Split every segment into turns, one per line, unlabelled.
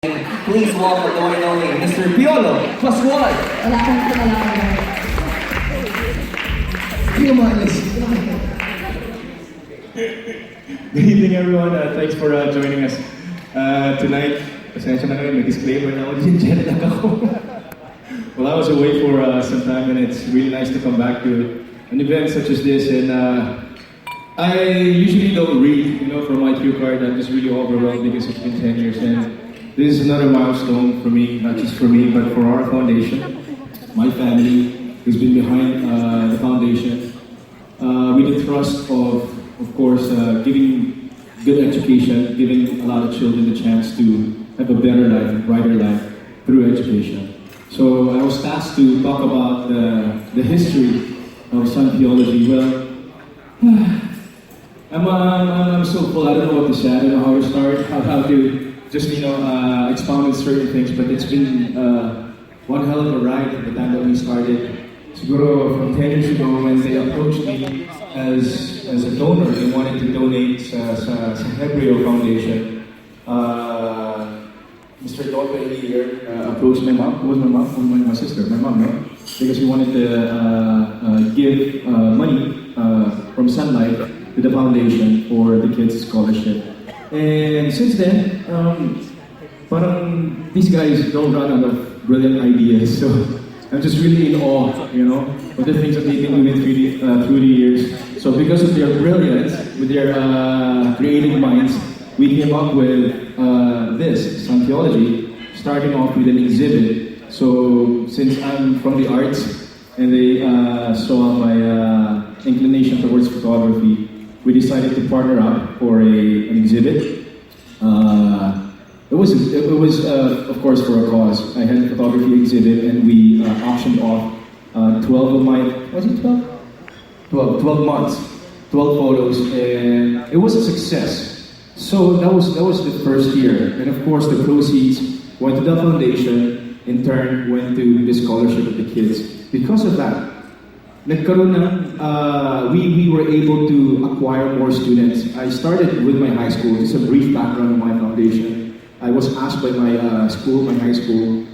Please welcome the one and only Mr. PIolo Pascual.
Wala kang kinalaman. Hindi mo alis.
Good evening, everyone. Thanks for joining us tonight. Pasensya na kayo, may disclaimer na ako. Jet lag ako. Well, I was away for some time, and it's really nice to come back to an event such as this. And I usually don't read, from my cue card. I'm just really overwhelmed because it's been 10 years. And this is another milestone for me, not just for me, but for our foundation, my family, who's been behind the foundation, with the thrust of course, giving good education, giving a lot of children the chance to have a better life, a brighter life through education. So I was tasked to talk about the history of Sun Theology. Well, I'm so full. I don't know what to say. I don't know how to start, how to just expound on certain things. But it's been one hell of a ride at the time that we started. Siguro from 10 years ago when they approached me as a donor, they wanted to donate sa Hebreo Foundation. Mr. Dolpe here approached my mom. Who was my mom? My sister, my mom, no? Because he wanted to give money from Sunlight to the foundation for the kids' scholarship. And since then, parang these guys don't run out of brilliant ideas. So I'm just really in awe, of the things that they've been doing through the years. So because of their brilliance, with their creative minds, we came up with this, Sun Theology, starting off with an exhibit. So since I'm from the arts, and they saw my inclination towards photography, we decided to partner up for an exhibit. It was of course for a cause. I had a photography exhibit, and we auctioned off 12 of my, was it 12? 12 months, 12 photos, and it was a success. So that was the first year, and of course the proceeds went to the foundation. In turn, went to the scholarship of the kids. Because of that, nagkaroon ng, we were able to acquire more students. I started with my high school. Just a brief background of my foundation. I was asked by my high school,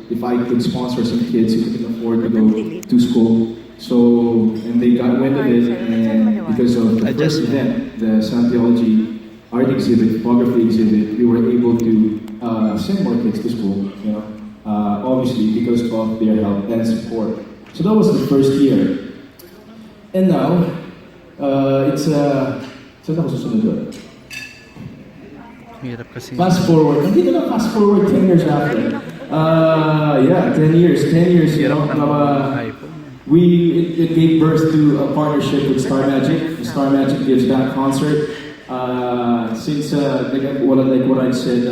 if I could sponsor some kids who couldn't afford to go to school. So, and they got wind of it, and because of the first event, the Sun Theology art exhibit, photography exhibit, we were able to send more kids to school, obviously because of their help and support. So that was the first year. And now, it's saan ako susunod doon? Fast forward. Hindi ko na fast forward 10 years after. 10 years. 10 years, it gave birth to a partnership with Star Magic. Star Magic gives that concert. Since, like what I said,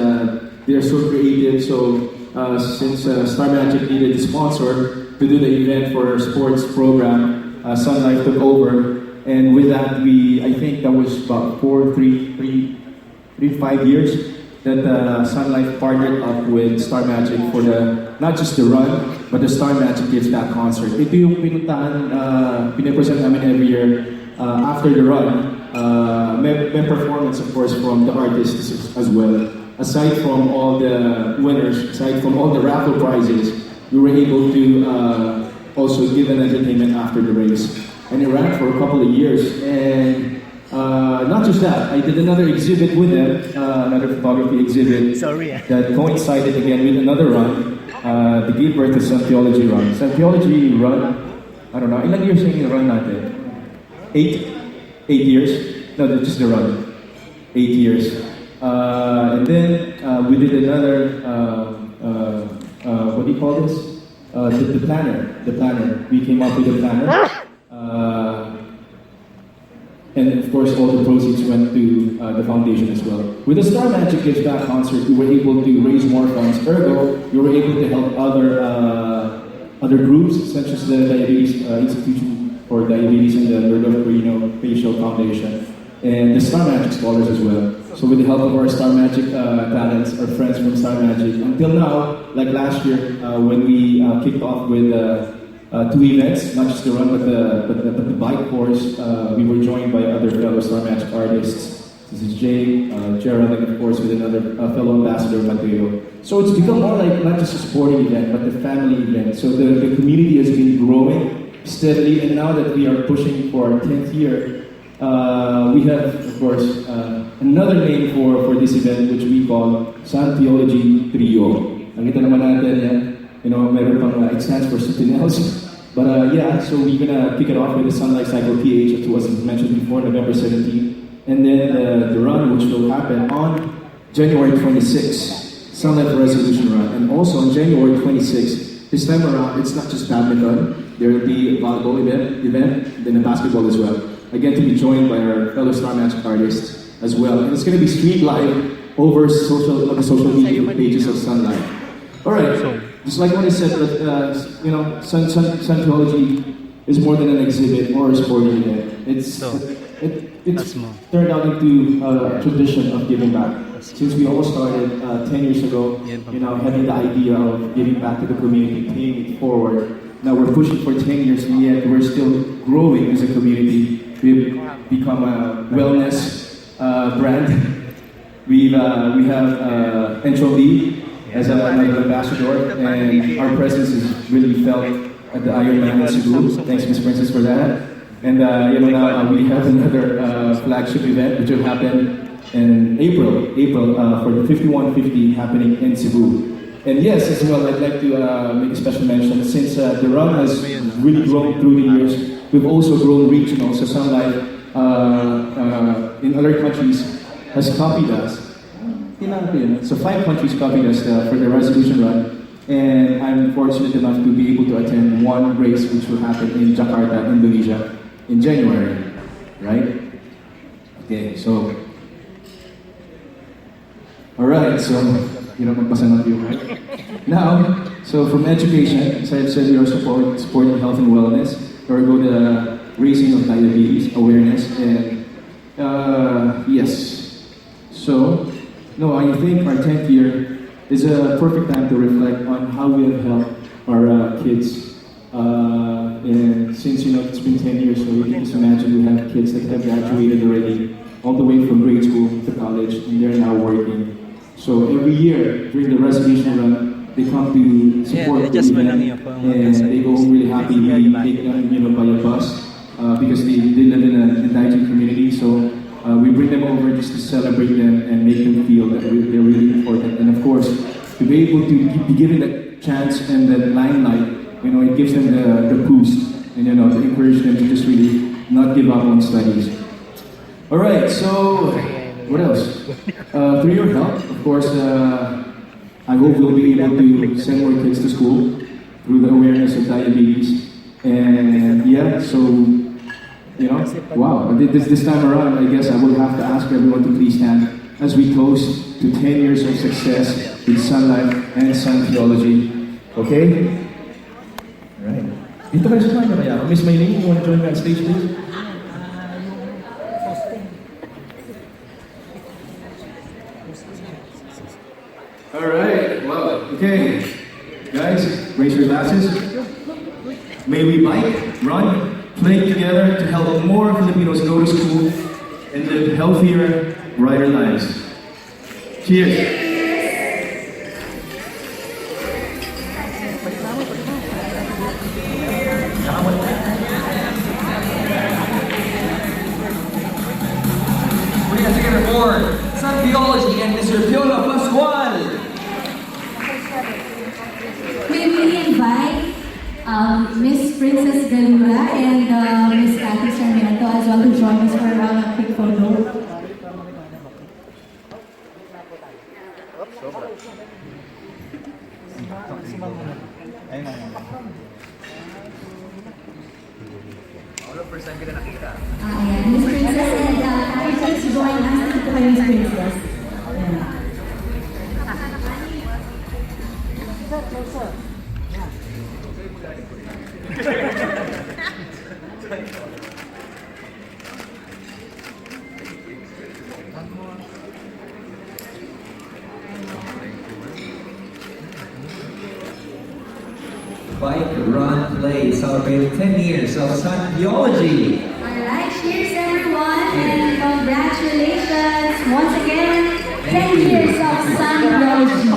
they're so creative. So, since Star Magic needed a sponsor to do the event for our sports program, Sunlight took over. And with that, I think that was about 5 years that Sunlight partnered up with Star Magic for not just the run, but the Star Magic Gives Back concert. Ito yung pinapresent namin every year after the run. May performance, of course, from the artists as well. Aside from all the winners, aside from all the raffle prizes, we were able to also give an entertainment after the race. And it ran for a couple of years. And not just that, I did another exhibit with them, another photography exhibit that coincided again with another run. The gave birth to Sun Theology run. Sun Theology run, I don't know, ilang years yung run natin? 8 years? No, just the run. 8 years. And then we did another, what do you call this? The planner. We came up with a planner. And of course, all the proceeds went to the foundation as well. With the Star Magic Gives Back concert, we were able to raise more funds. Ergo, we were able to help other groups, such as the Diabetes Institution for Diabetes and the Lord of Facial Foundation, and the Star Magic Scholars as well. So with the help of our Star Magic talents, our friends from Star Magic, until now, like last year, when we kicked off with 2 events, not just the run, but the bike course, we were joined by other fellow Star Magic artists This is Jay, Gerald, and of course with another fellow ambassador, Mateo. So it's become more like not just a sporting event, but the family event. So the community has been growing steadily, and now that we are pushing for our 10th year, we have, of course, another name for this event, which we call San Theology Trio. Nakita naman natin yan, meron pang, it stands for something else. But yeah, so we're gonna kick it off with the Sunlight Cycle PH, as was mentioned before, November 17th. And then the run, which will happen on January 26th, Sunlight Resolution Run. And also on January 26th, this time around, it's not just badminton. There will be a volleyball event, then a basketball as well. Again, to be joined by our fellow Star Magic artists as well. And it's going to be streamed live over the social media pages of Sunlight. All right, just like what I said, but Sun Theology is more than an exhibit or a sporting event. It's turned out into a tradition of giving back. Since we all started 10 years ago, having the idea of giving back to the community, paying it forward. Now we're pushing for 10 years, and yet we're still growing as a community. We've become a wellness brand. We have Entropy as an ambassador, and our presence is really felt at the Ironman in Cebu. Thanks, Ms. Princess, for that. And now we have another flagship event which will happen in April for the 5150 happening in Cebu. And yes, as well, I'd like to make a special mention, since the run has really grown through the years, we've also grown regional. So Sunlight in other countries has copied us. So 5 countries copied us for the resolution run. And I'm fortunate enough to be able to attend one race which will happen in Jakarta, Indonesia in January, right? Okay, so, all right, so, right? Now, so from education, as I said, we are supporting health and wellness, or go to raising of diabetes awareness, and yes. So, no, I think our 10th year is a perfect time to reflect on how we have helped our kids. And since it's been 10 years, so you can just imagine we have kids that have graduated already, all the way from grade school to college, and they're now working. So every year during the resolution run, they come to support the event, and they go home really happy. We take them, by a bus because they live in an indigent community. So we bring them over just to celebrate them and make them feel that they're really important. And of course, to be able to be given that chance and that limelight, it gives them the boost and to encourage them to just really not give up on studies. All right, so what else? Through your help, of course, I hope we'll be able to send more kids to school through the awareness of diabetes. And yeah, so wow, this time around, I guess I will have to ask everyone to please stand as we toast to 10 years of success with Sunlight and Sun Theology. Okay? Alright. Dito kayo sa camera. Miss Maylene, you want to join me on stage, please? Alright, well, okay. Guys, raise your glasses. May we bike, run, play together to help more Filipinos go to school and live healthier, brighter lives. Cheers!
Put it together for Sun Theology and Mr. PIolo Pascual.
May we invite Miss Princess Galura and Miss Cathy as well to join us for a quick photo.
First time kita nakita.
Ayan, Miss Princess and Cathy, please join us. Dito kayo, Miss Princess. Ayan.
Bike, run, play, celebrate 10 years of Sun Theology.
Alright, cheers everyone. and congratulations once again. 10 years of Sangyoji.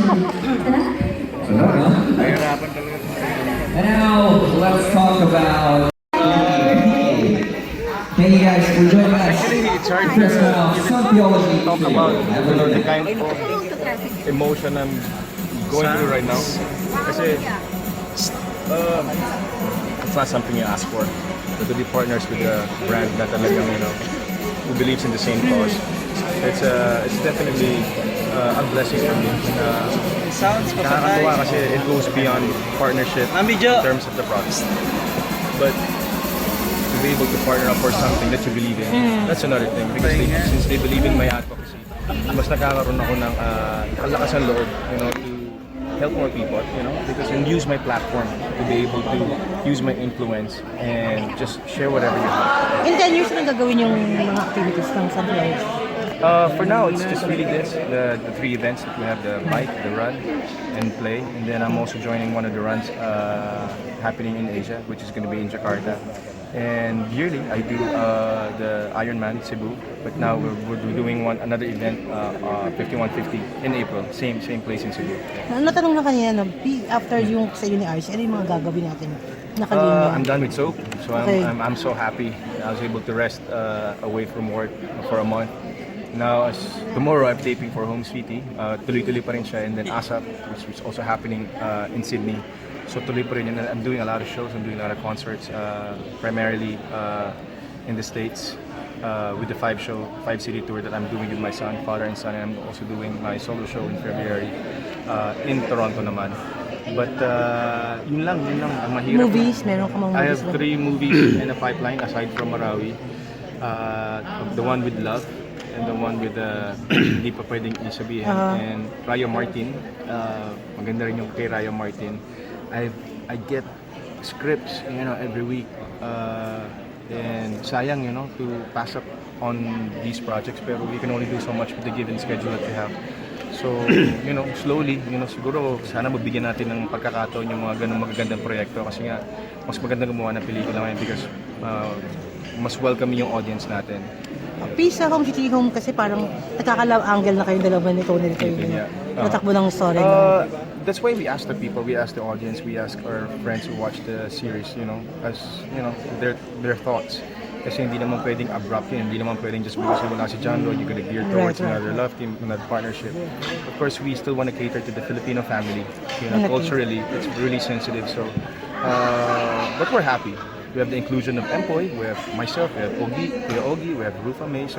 And now, let's talk about thank you guys for joining us.
It's hard
First round, PIolo
talk about the kind of emotion I'm going through right now. Kasi it's not something you ask for. But to be partners with a brand na talagang, who believes in the same cause, it's definitely a blessing for me. Nakakatuwa kasi it goes beyond partnership in terms of the product. But to be able to partner up for something that you believe in, that's another thing. Because since they believe in my advocacy, mas nakakaroon ako ng kalakas ng loob, to help more people, because and use my platform to be able to use my influence and just share whatever you have.
In 10 years na gagawin yung mga activities ng Santos?
For now, it's just really this, the 3 events that we have, the bike, the run, and play. And then I'm also joining one of the runs happening in Asia, which is going to be in Jakarta. And yearly, I do the Ironman Cebu, but now we're doing another event, 5150 in April, same place in Cebu.
Natanong na kanina, after yung sa ni RC, ano yung mga gagawin natin? Nakalinya.
I'm done with soap, so
Okay.
I'm so happy. I was able to rest away from work for a month. Now, tomorrow I'm taping for Home Sweetie. Tuloy-tuloy pa rin siya, and then ASAP, which is also happening in Sydney. So tuloy pa rin yun. I'm doing a lot of shows, I'm doing a lot of concerts, primarily in the States with the 5-city tour that I'm doing with my son, father and son, and I'm also doing my solo show in February in Toronto naman. But yun lang, ang mahirap.
Movies? Meron ka mga movies?
I have 3 movies in a pipeline aside from Marawi. The one with Love, and the one with hindi pa pwedeng isabihin, and Rayo Martin. Maganda rin yung kay Rayo Martin. I get scripts, every week, and sayang, to pass up on these projects, pero we can only do so much with the given schedule that we have. So, slowly, siguro sana mabigyan natin ng pagkakataon yung mga ganung magagandang proyekto, kasi nga mas maganda gumawa ng pelikula ngayon because mas welcome yung audience natin.
Peace sa Home City Home kasi parang nakaka-love angle na kayong dalawa ni Tony Rito yung natakbo ng story.
That's why we ask the people, we ask the audience, we ask our friends who watch the series, as their thoughts. Kasi hindi naman pwedeng abrupt yun, hindi naman pwedeng just because wala si John Lloyd, you could gear towards another love team, another partnership. Of course, we still want to cater to the Filipino family. Culturally, it's really sensitive. So, but we're happy. We have the inclusion of Empoy, we have myself, we have Ogie, we have Rufa May. So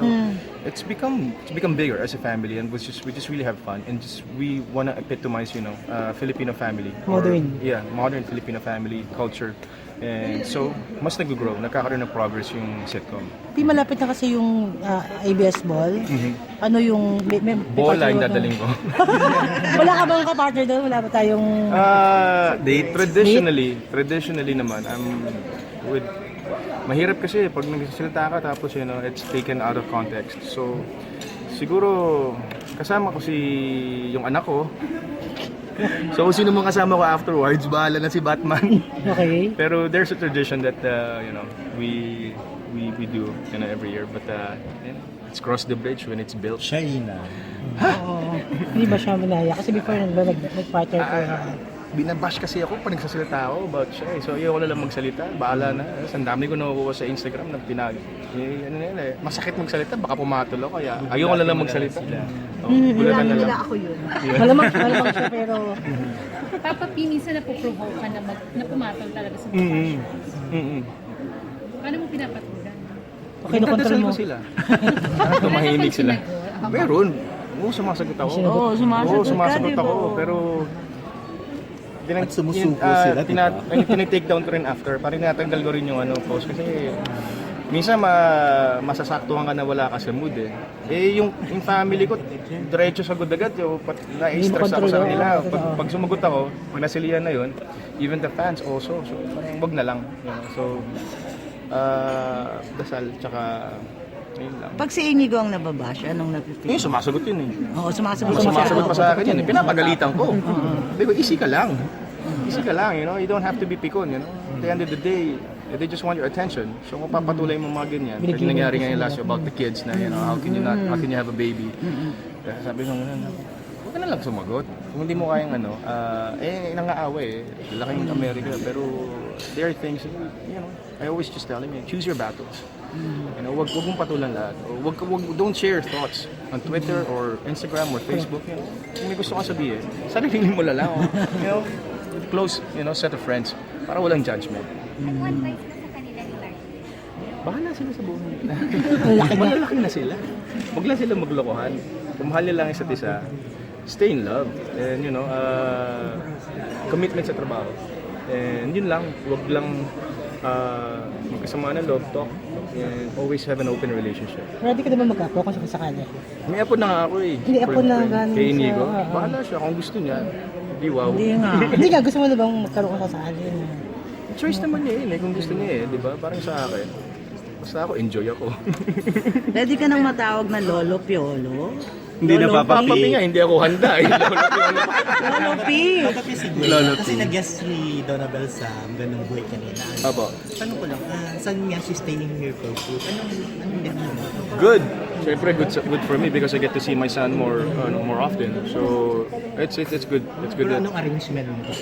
it's become bigger as a family, and we just really have fun, and we want to epitomize, Filipino family.
Modern.
Modern Filipino family culture. And so, mas nag-grow, nagkakaroon ng progress yung sitcom.
Malapit na kasi yung ABS Ball. Ano yung...
Bola yung dadaling ko.
Wala ka bang ka-partner doon? Wala ba tayong...
Traditionally naman, mahirap kasi pag nagsasalita ka tapos it's taken out of context. So siguro kasama ko yung anak ko. So kung sino mong kasama ko afterwards, bahala na si Batman.
Okay.
Pero there's a tradition that we do every year, but it's cross the bridge when it's built.
Oo. Hindi ba siya manaya? Kasi before nag-partner ko.
Binabash kasi ako pag nagsasalita ako about siya. So ayaw ko na lang magsalita, bahala na. Ang dami ko nakukuha sa Instagram na masakit magsalita, baka pumatol ako, kaya ayaw ko na lang magsalita. Bulatan na lang.
Ako yun.
Malamang siya pero...
Papa P, minsan napoprovoke ka na pumatol talaga sa Paano mo pinapatulan?
Okay, na-control mo.
ko sila. Tumahimik sila. Meron. Sumasagot ako. Sumasagot ako. Pero
sumusuko sila,
tinitake down ko rin after. Parang natanggal ko rin yung post kasi minsan masasaktuhan ka na wala ka sa mood eh. Yung family ko, diretso sagot agad. Na-stress ako sa kanila. Pag sumagot ako, pag nasilihan na yun, even the fans also. So, wag na lang. So, dasal, tsaka yun lang.
Pag si IBINUKO ang nababash, anong napipili?
Sumasagot yun eh.
Oo, sumasagot
pa sa akin yun eh. Pinapagalitan ko. Sabi ko, easy ka lang. You don't have to be pikon, At the end of the day, They just want your attention. So kung papatuloy mo mga ganyan, kasi nangyari ngayon last year about the kids na, how can you have a baby? Kaya sabi ko, huwag ka na lang sumagot. Kung hindi mo kayang nangaaway laking Amerika, pero there are things, I always just tell him, choose your battles. Wag mong patulan lahat. Don't share thoughts on Twitter or Instagram or Facebook. Kung may gusto ka sabihin, sarili mo lang. Close, set of friends, para walang judgment.
Ano advice mo sa kanila ni Larry?
Bahala sila sa buhay nila. Malalaki na sila. Huwag lang sila maglokohan. Kung mahal nila ang isa't isa, stay in love. And commitment sa trabaho. And yun lang, huwag lang magkasama ng love talk. And always have an open relationship.
Ready ka naman mag-apo kung sakali?
May apo na nga ako eh.
Hindi, apo na gano'n
Kay
siya,
Nigo. Bahala siya kung gusto niya. Di wow.
Hindi nga, gusto mo na bang magkaroon ka sakali?
Choice naman niya yun kung gusto niya di ba? Parang sa akin. Basta ako, enjoy ako.
Pwede ka nang matawag na Lolo Piolo?
Hindi na
Ang papi nga, hindi ako handa eh.
Lolo P!
Lolo Kasi nag-guest si Donabel sa Ganong Buhay kanina.
Apo.
Tanong ko lang, saan niya she's staying here for food? Anong ganun mo?
Good. Siyempre, good for me because I get to see my son more often. So, it's good. It's good.
Pero anong arrangement mo?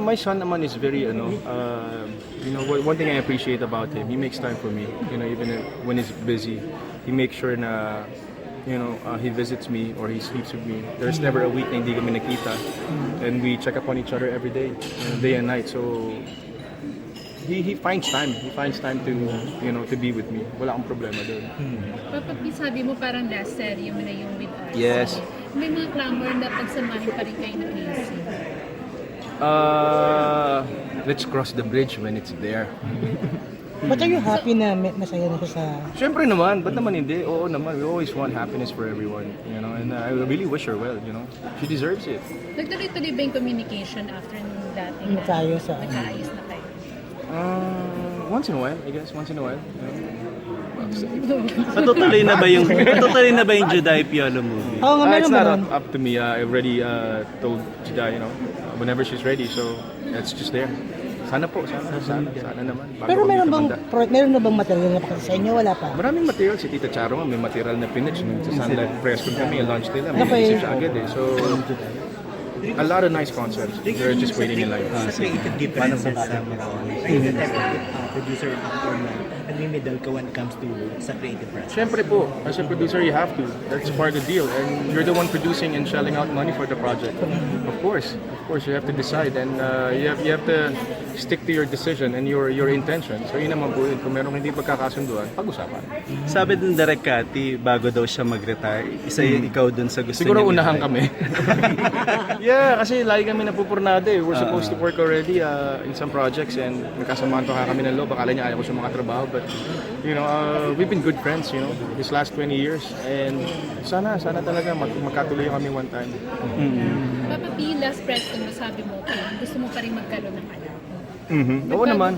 My son naman is very, one thing I appreciate about him, he makes time for me. Even when he's busy, he makes sure na, he visits me or he sleeps with me. There's never a week na hindi kami nakita. And we check up on each other every day, day and night. So, he finds time. He finds time to, to be with me. Wala akong problema doon.
Pag sabi mo parang last serye mo na yung with us.
Yes.
May mga clamor na pagsamahin pa rin kayo ng AC.
Let's cross the bridge when it's there.
But are you happy na masaya na siya sa...
Siyempre naman, ba't naman hindi? Oo naman, we always want happiness for everyone, and I really wish her well, She deserves it.
Nagtuloy-tuloy ba yung communication after nung dating
Nagkaayos na
kayo?
Once in a while, I guess, once in a while.
Patutuloy na ba yung Juday Piolo movie?
Oo nga,
It's
meron
not up to me. I already told Juday, whenever she's ready, so it's just there. Sana po, sana naman. Bago
Pero
kami
meron
tumanda.
na bang material na pakita sa inyo? Wala pa?
Maraming material. Si Tita Charo nga, may material na pinitch. Sa Sunlight Press Con kami, launch nila. May
Okay.
isip siya agad eh. So, a lot of nice concepts. They're just waiting in line.
Sa creative differences sa mga producer and actor na nagmi-middle ka when it comes to sa creative process.
Siyempre po, as a producer, you have to. That's part of the deal. And you're the one producing and shelling out money for the project. Of course, you have to decide. And you have to stick to your decision and your intention. So yun naman po yun. Kung merong hindi pagkakasunduan, pag-usapan.
Sabi din Direk Cathy, bago daw siya mag-retire, ikaw dun sa gusto
Siguro
niya.
unahan kami. Yeah, kasi lagi kami napupurnado eh. We're supposed to work already in some projects and nagkasamaan pa kami ng loob. Akala niya ayaw ko siya makatrabaho. But, we've been good friends, this last 20 years. And sana talaga magkatuloy kami one time.
Papa P, last press kung masabi mo, gusto mo pa rin magkaroon ng anak.
Oo naman.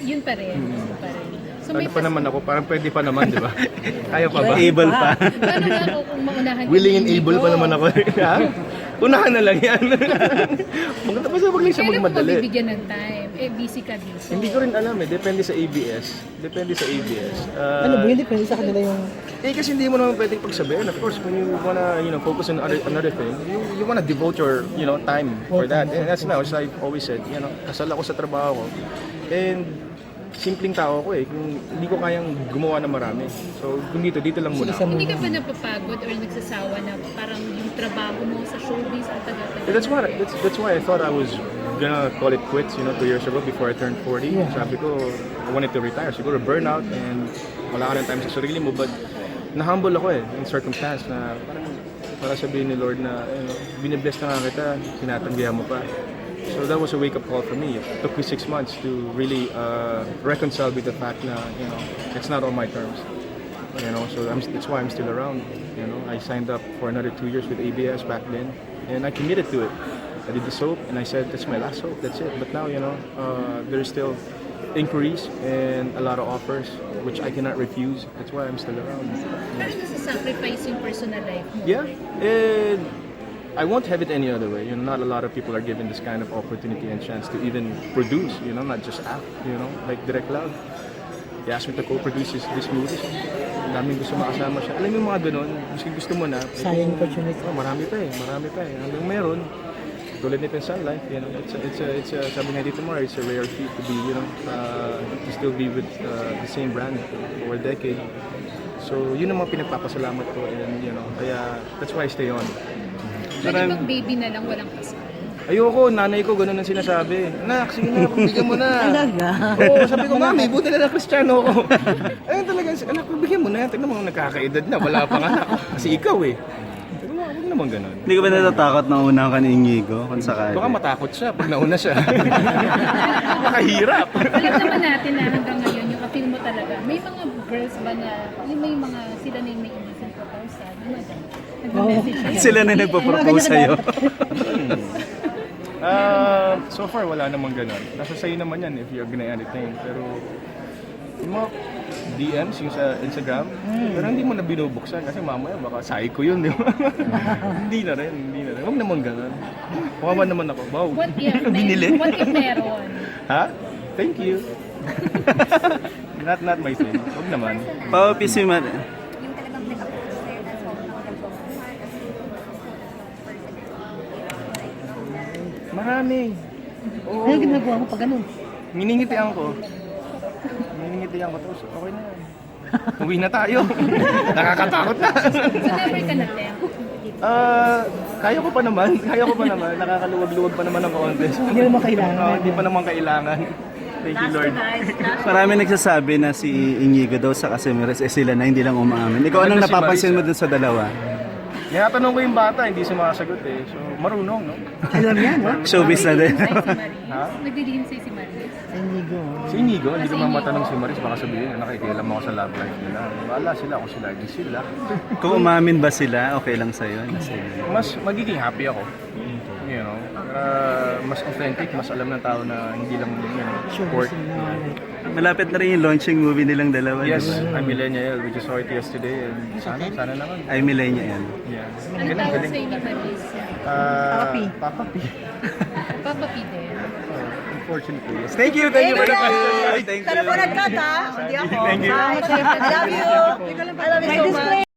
Yun pa rin. So,
Ano pa naman ako? Parang pwede pa naman, di ba? Kaya pa ba?
Able pa.
Paano nga ako kung maunahan ka
Willing and
ni
able
Nico?
pa naman ako. Ha? Unahan na lang yan. Basta wag lang siya
Kailan mo
magmadali.
mabibigyan ng time? Busy ka dito.
Hindi ko rin alam eh. Depende sa ABS.
Ano ba yun? Depende sa kanila yung...
Kasi hindi mo naman pwedeng pagsabihin. Of course, when you wanna, focus on another thing, you wanna devote your, time for that. And that's now, as I always said, kasal ako sa trabaho ko. And simpleng tao ko eh. Kung hindi ko kayang gumawa ng marami. So, kung dito lang muna ako.
Hindi ka ba napapagod or nagsasawa na parang yung trabaho mo sa showbiz at tagal-tagal?
That's why I thought I was gonna call it quits, 2 years ago before I turned 40. Sabi ko, I wanted to retire. Siguro burnout and wala ka ng time sa sarili mo. But na-humble ako eh, in circumstance na parang para sabihin ni Lord na, binibless na nga kita, tinatanggihan mo pa. So that was a wake-up call for me. It took me 6 months to really reconcile with the fact na, it's not on my terms. So that's why I'm still around. I signed up for another 2 years with ABS back then, and I committed to it. I did the soap, and I said, that's my last soap, that's it. But now, there's still inquiries and a lot of offers, which I cannot refuse. That's why I'm still around.
Parang nasa-sacrifice yung personal life mo.
Yeah, and I won't have it any other way. You know, not a lot of people are given this kind of opportunity and chance to even produce. You know, not just act. You know, like Direk Love. He asked me to co-produce this movie. Ang daming gusto makasama siya. Alam mo yung mga ganun, gusto mo na.
Sayang opportunity.
Oh, marami pa eh. Hanggang meron. Tulad nito in Sun Life, you know, it's a, sabi nga dito mo, it's a rare feat to be, you know, to still be with the same brand for a decade. So, yun ang mga pinagpapasalamat ko and, you know, kaya that's why I stay on.
Pwede bang baby na lang walang kasal?
Ayoko, nanay ko, ganun ang sinasabi. Anak, sige na, bigyan mo na.
Talaga?
Oo, sabi ko, mami, buti na lang Kristiyano ako. Ayun talaga, anak, bigyan mo na. Tignan mo, nagkakaedad na, wala pang anak. Kasi ikaw eh. Huwag naman ganun.
Hindi ka ba natatakot na una ka ni Inigo kung sakali?
Baka matakot siya pag nauna siya. Makahirap.
Alam naman natin na hanggang ngayon, yung appeal mo talaga, may mga girls ba na, yung may mga sila na yung may innocent proposal, yung mga nag-message sa'yo.
Sila na nagpo-propose sa'yo.
So far, wala namang ganun. Nasa sa'yo naman yan if you're gonna entertain. Pero, yung mga DMs yung sa Instagram, pero hindi mo na binubuksan kasi mamaya baka psycho yun, di ba? Hindi na rin. Huwag naman ganun. Kawawa naman ako. Wow.
What if,
Binili?
what if meron?
Ha? Thank you. not my thing. Huwag naman.
Pa-office yung
Yung talagang nag-approach sa'yo na sobrang nag-offer kasi
Marami. Oo.
Ano ginagawa mo pag ganun?
Niningitian ko. Tapos okay na yan. Uwi na tayo. Nakakatakot na.
So never ka na-tempt?
Kaya ko pa naman. Nakakaluwag-luwag pa naman ang konti.
Hindi naman kailangan.
Hindi pa naman kailangan. Thank you, Lord.
Marami nagsasabi na si Inigo daw sa Casimires sila na hindi lang umaamin. Ikaw anong napapansin mo dun sa dalawa?
Tinatanong ko yung bata, hindi sumasagot eh. So, marunong, no?
Alam niya, no?
Showbiz na din.
Ha?
Nagdilihim sa'yo si Maris.
Inigo.
Si Inigo, hindi ko man matanong si Maris, baka sabihin, nakikialam ako sa love life nila. Wala sila, kung sila, hindi sila.
Kung umamin ba sila, okay lang sa'yo?
Mas magiging happy ako. You know, mas authentic, mas alam ng tao na hindi lang, you know, support.
Malapit na rin yung launching movie nilang dalawa.
Yes,
diba?
I'm Millennial. We just saw it yesterday. And sana naman.
Ay, millennial.
Yeah.
Ano tawag sa'yo ni Maris?
Papa P.
Papa P din.
Unfortunately, yes.
Thank you very much. Thank you.
Pero po nagkata, hindi ako.
Thank you.
I love you. I love you so much.